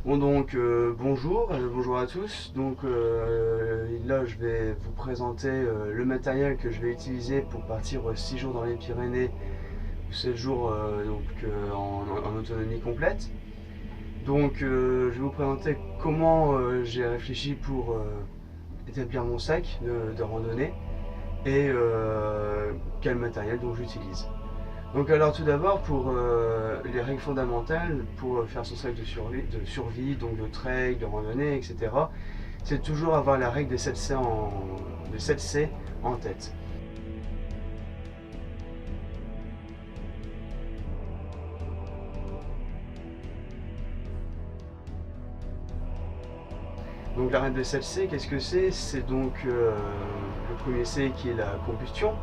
Bon donc bonjour, bonjour à tous. Donc là je vais vous présenter le matériel que je vais utiliser pour partir 6 jours dans les Pyrénées, 7 jours en autonomie complète. Donc je vais vous présenter comment j'ai réfléchi pour établir mon sac de randonnée et quel matériel donc j'utilise. Donc alors tout d'abord pour les règles fondamentales pour faire son sac de survie, donc de trail, de randonnée, etc. C'est toujours avoir la règle des 7C en tête. Donc la règle des 7C, qu'est-ce que c'est? C'est donc le premier C qui est la combustion.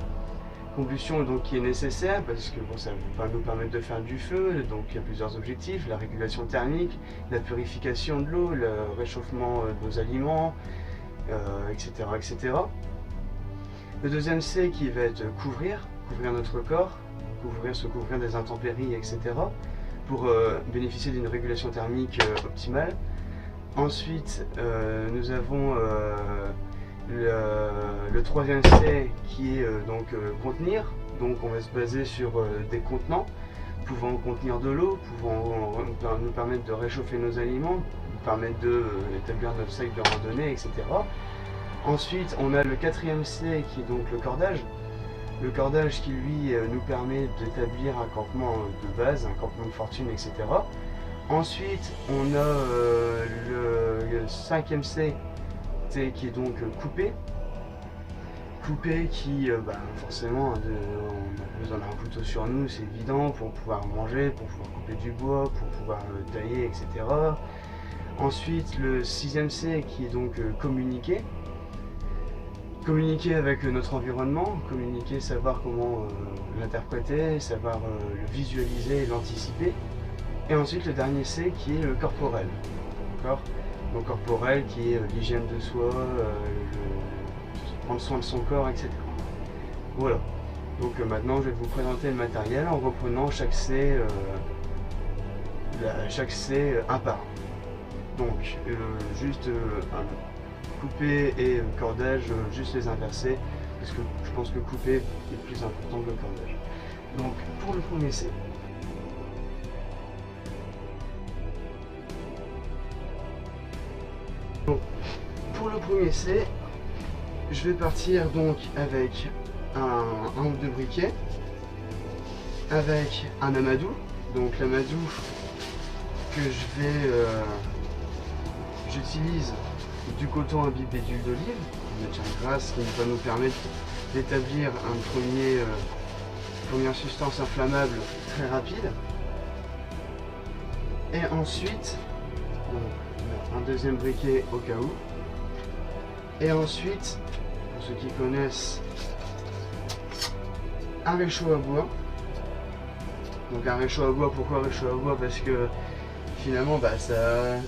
Combustion donc qui est nécessaire parce que bon, ça va nous permettre de faire du feu, donc il y a plusieurs objectifs, la régulation thermique, la purification de l'eau, le réchauffement de nos aliments, etc., etc. Le deuxième C qui va être couvrir notre corps, se couvrir des intempéries, etc. pour bénéficier d'une régulation thermique optimale. Ensuite, nous avons le troisième C qui est contenir. Donc on va se baser sur des contenants pouvant contenir de l'eau, pouvant nous permettre de réchauffer nos aliments, nous permettre d'établir notre sac de randonnée, etc. Ensuite, on a le quatrième C qui est donc le cordage. Le cordage qui lui nous permet d'établir un campement de base, un campement de fortune, etc. Ensuite, on a le cinquième C qui est donc coupé. Coupé qui, forcément, on a besoin d'un couteau sur nous, c'est évident, pour pouvoir manger, pour pouvoir couper du bois, pour pouvoir tailler, etc. Ensuite, le sixième C qui est donc communiquer. Communiquer avec notre environnement, communiquer, savoir comment l'interpréter, savoir le visualiser et l'anticiper. Et ensuite le dernier C qui est le corporel. D'accord ? Donc corporel qui est l'hygiène de soi, prendre soin de son corps, etc. Voilà. Donc maintenant je vais vous présenter le matériel en reprenant chaque C un par un. Donc juste couper et cordage, juste les inverser, parce que je pense que couper est plus important que le cordage. Donc pour le premier C. Donc, pour le premier C, je vais partir donc avec un ou deux briquets, avec un amadou. Donc l'amadou que j'utilise du coton imbibé d'huile d'olive, de matière grasse qui va nous permettre d'établir première substance inflammable très rapide. Et ensuite, un deuxième briquet au cas où. Et ensuite, pour ceux qui connaissent, un réchaud à bois. Donc un réchaud à bois, pourquoi un réchaud à bois? Parce que finalement ça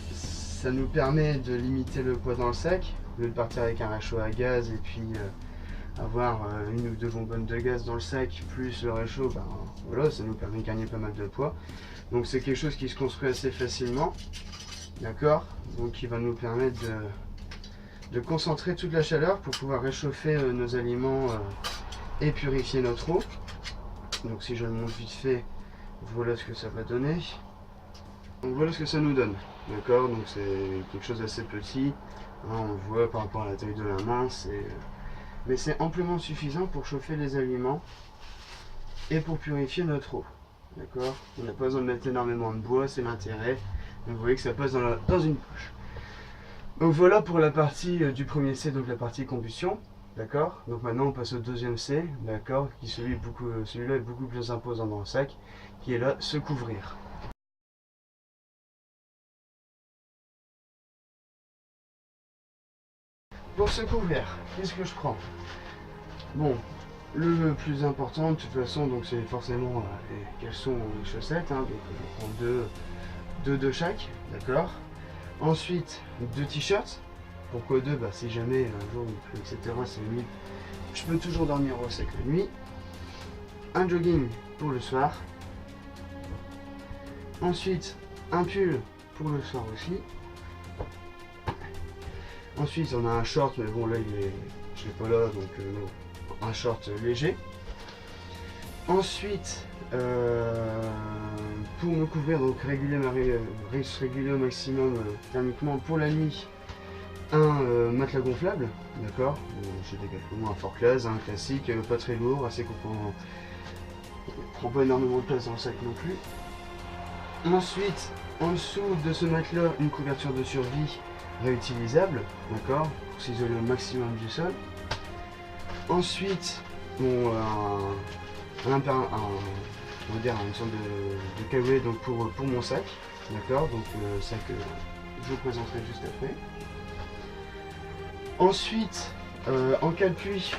nous permet de limiter le poids dans le sac, au lieu de partir avec un réchaud à gaz et puis avoir une ou deux bonbonnes de gaz dans le sac plus le réchaud, voilà, ça nous permet de gagner pas mal de poids. Donc c'est quelque chose qui se construit assez facilement. D'accord, donc qui va nous permettre de concentrer toute la chaleur pour pouvoir réchauffer nos aliments et purifier notre eau. Donc si je le montre vite fait, voilà ce que ça va donner. Donc voilà ce que ça nous donne. D'accord, donc c'est quelque chose d'assez petit. Hein, on le voit par rapport à la taille de la main, mais c'est amplement suffisant pour chauffer les aliments et pour purifier notre eau. D'accord, on n'a pas besoin de mettre énormément de bois, c'est l'intérêt. Donc vous voyez que ça passe dans une poche. Donc voilà pour la partie du premier C, donc la partie combustion. D'accord. Donc maintenant on passe au deuxième C, d'accord, qui celui-là est beaucoup plus imposant dans le sac, qui est là, se couvrir. Pour se couvrir, qu'est-ce que je prends? Bon, le plus important de toute façon, donc c'est forcément les caleçons ou les chaussettes, hein, donc je prends deux de chaque, d'accord. Ensuite, deux t-shirts. Pourquoi deux? Si jamais un jour il pleut, etc., c'est la nuit, je peux toujours dormir au sec la nuit. Un jogging pour le soir. Ensuite, un pull pour le soir aussi. Ensuite on a un short, mais bon là je l'ai pas là, donc un short léger. Ensuite pour me couvrir, donc réguler au maximum thermiquement pour la nuit, un matelas gonflable, d'accord, chez Decathlon, un Fort Class, un classique, pas très lourd, assez coupant, prend pas énormément de place dans le sac non plus. Ensuite, en dessous de ce matelas, une couverture de survie réutilisable, d'accord, pour s'isoler au maximum du sol. Ensuite, bon, on va dire une sorte de caouet donc pour mon sac, d'accord, donc le sac je vous présenterai juste après. Ensuite, en cas de pluie,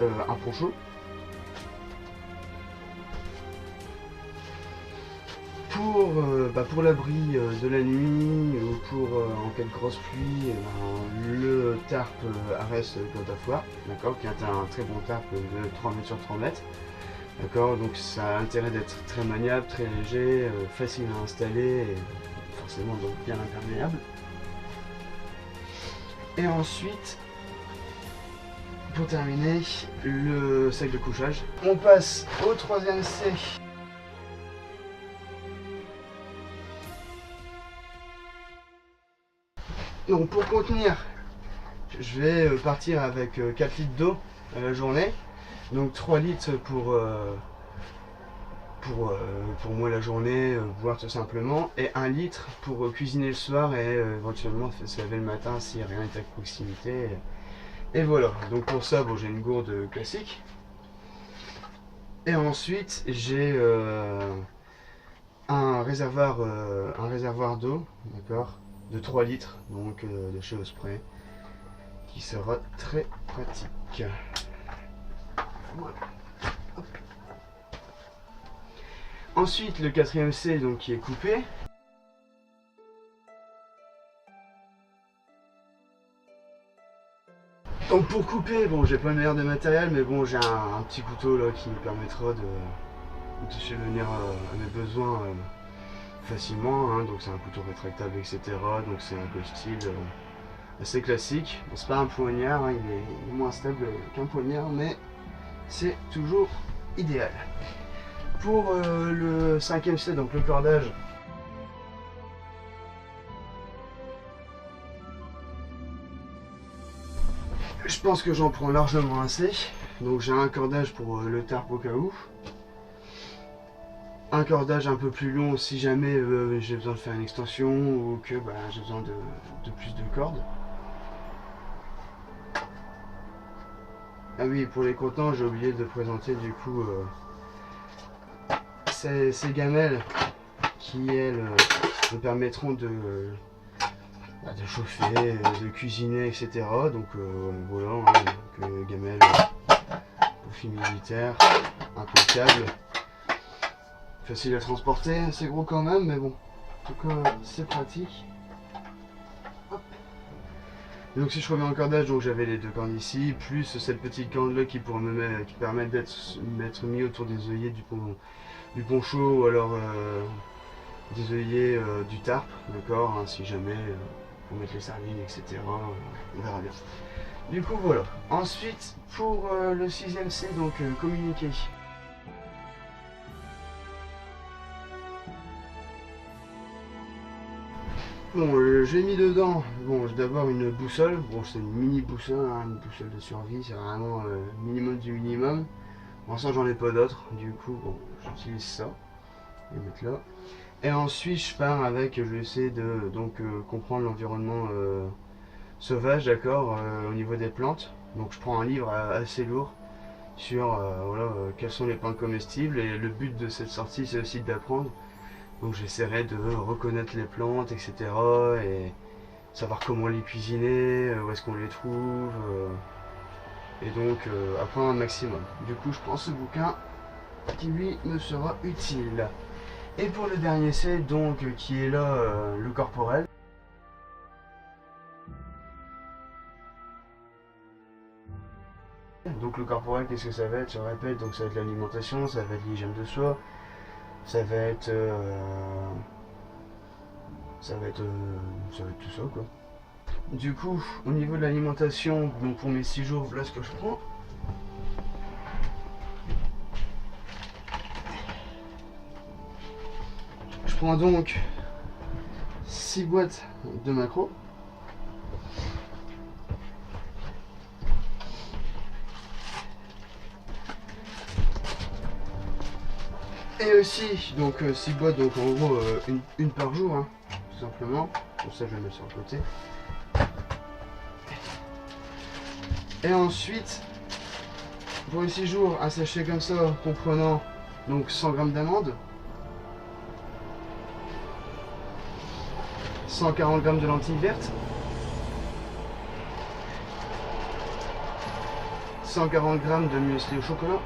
un poncho. Pour l'abri de la nuit ou pour en cas de grosse pluie, le tarp Ares Godafoire, d'accord, qui est un très bon tarp de 3 mètres sur 3 mètres. D'accord, donc ça a l'intérêt d'être très maniable, très léger, facile à installer et forcément donc bien imperméable. Et ensuite, pour terminer, le sac de couchage. On passe au troisième C. Donc pour contenir, je vais partir avec 4 litres d'eau à la journée. Donc 3 litres pour moi la journée, boire tout simplement. Et 1 litre pour cuisiner le soir et éventuellement se laver le matin si rien n'est à proximité. Et voilà, donc pour ça bon, j'ai une gourde classique. Et ensuite j'ai un réservoir d'eau, d'accord, de 3 litres, donc de chez Osprey, qui sera très pratique. Voilà. Hop. Ensuite le 4ème C donc qui est coupé. Donc pour couper, bon j'ai pas le meilleur des matériels, mais bon j'ai un petit couteau là qui me permettra de subvenir à mes besoins facilement, hein. Donc c'est un couteau rétractable, etc. Donc c'est un ghost style assez classique. Bon, c'est pas un poignard, hein, il est moins stable qu'un poignard, mais c'est toujours idéal. Pour le 5ème C, donc le cordage, je pense que j'en prends largement assez. Donc j'ai un cordage pour le tarp au cas où. Un cordage un peu plus long si jamais j'ai besoin de faire une extension ou que j'ai besoin de plus de cordes. Ah oui, pour les contenants, j'ai oublié de présenter du coup ces gamelles qui elles me permettront de chauffer, de cuisiner, etc. Donc voilà, hein, donc, gamelles pour filles militaires, impeccable. Facile à transporter, c'est gros quand même, mais bon, en tout cas c'est pratique. Hop. Donc si je remets en cordage, donc j'avais les 2 cordes ici, plus cette petite corde là qui permet d'être mis autour des œillets du poncho ou alors des œillets du tarp, d'accord, hein, si jamais pour mettre les sardines, etc. On verra bien. Du coup voilà. Ensuite pour le 6ème C, donc communiquer. Bon, j'ai mis dedans, bon, d'abord une boussole, bon c'est une mini boussole, hein, une boussole de survie, c'est vraiment minimum du minimum. Pour l'instant j'en ai pas d'autres, du coup bon, j'utilise ça, je vais mettre là. Et ensuite je pars avec, je vais essayer de comprendre l'environnement sauvage, d'accord, au niveau des plantes. Donc je prends un livre assez lourd sur voilà, quelles sont les plantes comestibles, et le but de cette sortie c'est aussi d'apprendre. Donc j'essaierai de reconnaître les plantes, etc. et savoir comment les cuisiner, où est-ce qu'on les trouve, et donc apprendre un maximum. Du coup je prends ce bouquin qui lui me sera utile. Et pour le dernier C, donc qui est là, le corporel. Donc le corporel, qu'est-ce que ça va être? Je répète, donc ça va être l'alimentation, ça va être l'hygiène de soi, ça va être ça va être tout ça quoi. Du coup, au niveau de l'alimentation, donc pour mes 6 jours, voilà ce que je prends. Je prends donc 6 boîtes de macros. Et aussi, donc 6 boîtes, donc en gros une par jour, hein, tout simplement. Pour ça, je vais le mettre sur le côté. Et ensuite, pour les 6 jours, un sachet comme ça, comprenant donc 100 g d'amandes, 140 g de lentilles vertes, 140 g de muesli au chocolat,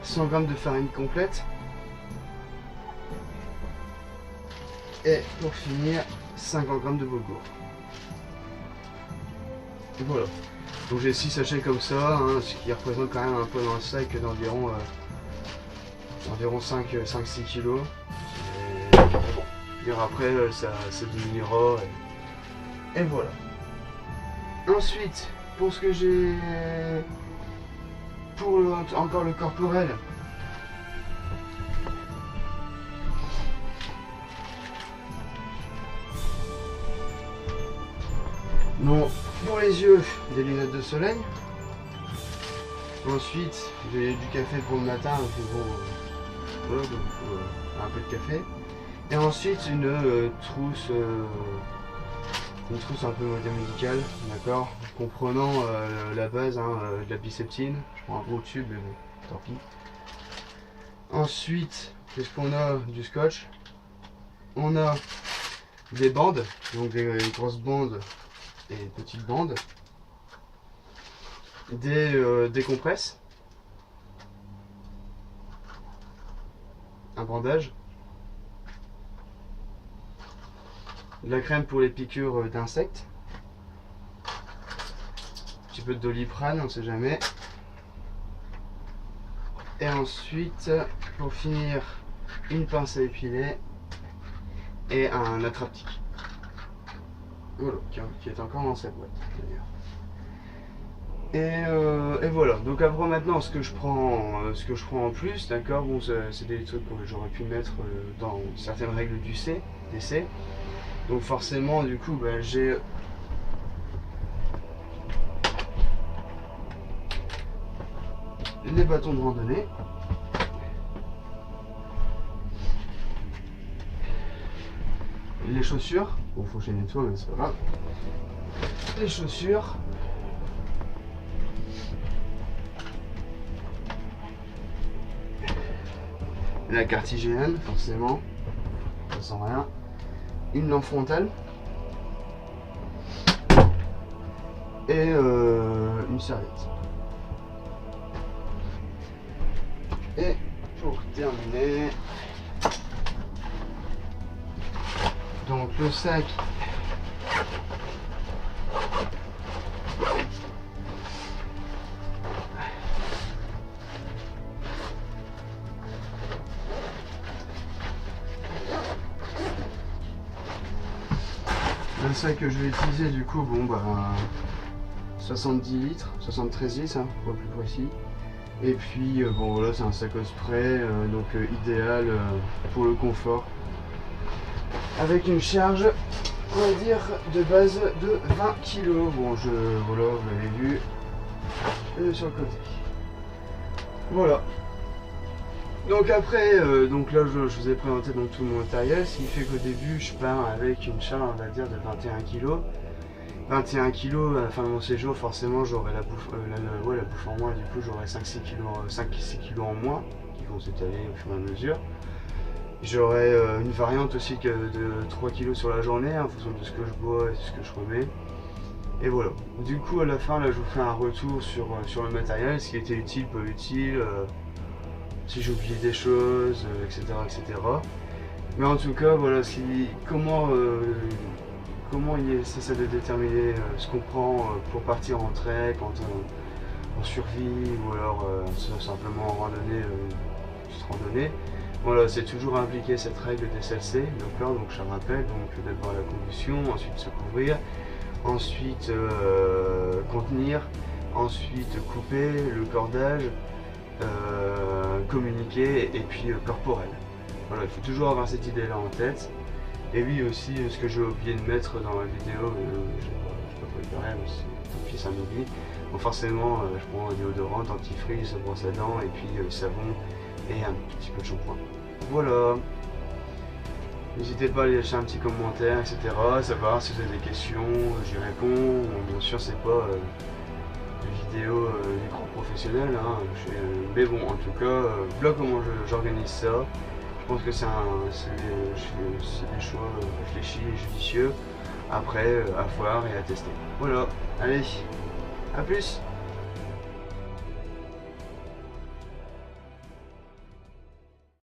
100 g de farine complète, et pour finir 50 g de boulgour. Et voilà. Donc j'ai 6 sachets comme ça, hein, ce qui représente quand même un peu dans le sac d'environ 5-6 kg. Et après ça diminuera. Et voilà. Ensuite, pour ce que j'ai pour encore le corporel. Non, pour les yeux, des lunettes de soleil. Ensuite, j'ai du café pour le matin, voilà, donc, un peu de café. Et ensuite, une trousse un peu médicale, d'accord, comprenant la base de la biceptine. Je prends un gros tube, mais bon, tant pis. Ensuite, qu'est-ce qu'on a? Du scotch. On a des bandes, donc des grosses bandes et petites bandes, des compresses, un bandage, de la crème pour les piqûres d'insectes, un petit peu de Doliprane, on ne sait jamais, et ensuite, pour finir, une pince à épiler et un attrape-tique. Voilà, qui est encore dans cette boîte d'ailleurs. Et voilà, donc après maintenant ce que je prends en plus, d'accord, bon c'est des trucs que j'aurais pu mettre dans certaines règles du DC. Donc forcément du coup j'ai les bâtons de randonnée. Les chaussures, bon faut que je les nettoie mais c'est pas grave. Les chaussures. La carte IGN, forcément, ça sent rien. Une lampe frontale. Et une serviette. Et pour terminer, donc le sac que je vais utiliser du coup, bon 70 litres, 73 litres hein, pour être plus précis. Et puis bon voilà, c'est un sac au spray, donc idéal pour le confort. Avec une charge, on va dire, de base de 20 kg. Bon voilà, vous l'avez vu, sur le côté. Voilà. Donc après, donc là je vous ai présenté donc tout mon matériel, ce qui fait qu'au début je pars avec une charge on va dire de 21 kg. 21 kg à la fin de mon séjour, forcément j'aurai la bouffe en moins, du coup j'aurai 5-6 kg en moins qui vont s'étaler au fur et à mesure. J'aurai une variante aussi de 3 kg sur la journée en fonction de ce que je bois et de ce que je remets. Et voilà. Du coup à la fin là je vous fais un retour sur le matériel, ce qui était utile, peu utile. Si j'ai oublié des choses, etc., etc. Mais en tout cas, voilà, comment il essaie de déterminer ce qu'on prend pour partir en trek, en survie, ou alors simplement en randonnée, petite randonnée. Voilà, c'est toujours impliqué cette règle des SLC, d'accord, donc je rappelle, donc d'abord la combustion, ensuite se couvrir, ensuite contenir, ensuite couper le cordage, communiquer et puis corporel. Voilà, il faut toujours avoir cette idée-là en tête. Et oui aussi, ce que j'ai oublié de mettre dans la vidéo, je sais pas préparé, mais tant pis, c'est un oubli. Bon, forcément, je prends un déodorant, dentifrice, brosse à dents et puis savon et un petit peu de shampoing. Voilà. N'hésitez pas à laisser un petit commentaire, etc. Savoir si vous avez des questions, j'y réponds. Bien sûr, c'est pas une vidéo du grand professionnel, hein. Mais bon, en tout cas, voilà comment j'organise ça. Je pense que c'est des choix réfléchis et judicieux. Après, à voir et à tester. Voilà, allez, à plus!